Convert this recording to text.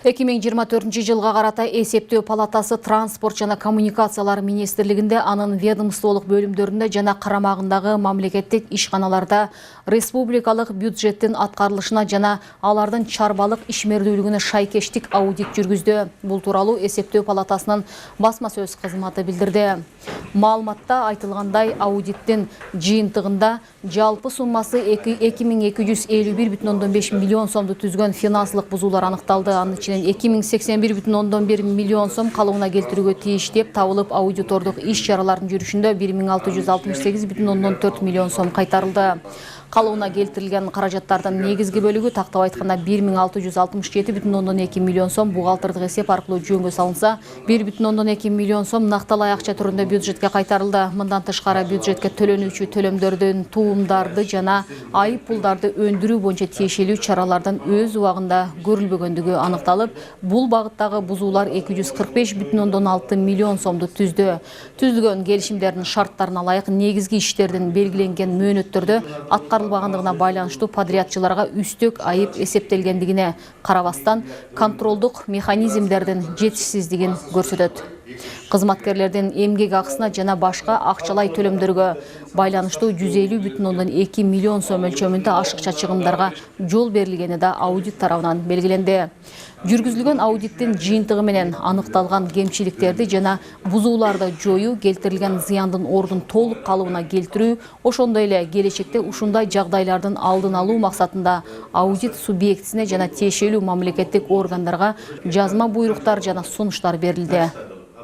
2024 жылға қарата Есептөө палатасы Транспорт жана коммуникациялар министрлигинде анын ведомстволук бөлүмдөрүндө жана карамагындагы мамлекеттик ишканаларда республикалык бюджеттин аткарылышына жана алардын чарбалык ишмердүүлүгүнө шайкештик аудит жүргүздү. Бул тууралуу Есептөө палатасынын басма сөз кызматы билдирди. Маалыматта айтылгандай, аудиттин жыйынтыгында жалпы суммасы 2251,5 миллион сомду түзгөн финансылык бузуулар аныкталды. Анын ичинен 2081,1 миллион сом калыбына келтирүүгө тийиш деп табылып, аудитордук иш-чаралардын жүрүшүндө 1668,4 миллион сом кайтарылды. Калыбына келтирилген каражаттардын негизги бөлүгү тактап айтканда 1667,2 миллион сом бухгалтердик эсеп аркылуу жөнгө салынса, 1,2 миллион сом накталай акча түрүндө бюджетке кайтарылды. Мындан тышкары бюджетке төлөнүүчү төлөмдөрдүн туумдарды жана айып пулдарды өндүрүү боюнча тиешелүү чаралардан өз убагында көрүлбөгөндүгү аныкталып, бул багыттагы бузуулар 245,6 миллион сомду түздү. Түзүлгөн келишимдердин шарттарына ылайык негизги иштердин белгиленген мөөнөттөрдө аткарылбагандыгына байланыштуу подрядчыларга үстөк айып эсептелгендигине карабастан, контролдук механизмдердин жетишсиздигин көрсөтөт. Кызматкерлердин эмгек акысына жана башка акчалай төлөмдөргө байланыштуу 150,2 миллион сом мөлчөмүндө ашыкча чыгымдарга жол берилгени да аудит тарабынан белгиленди. Жүргүзүлгөн аудиттин жыйынтыгы менен аныкталган кемчиликтерди жана бузууларды жоюу, келтирилген зыяндын ордун толук калыбына келтирүү, ошондой эле келечекте ушундай жагдайлардын алдын алуу максатында аудит субъектисине жана тиешелүү мамлекеттик органдарга жазма буйруктар жана сунуштар берилди.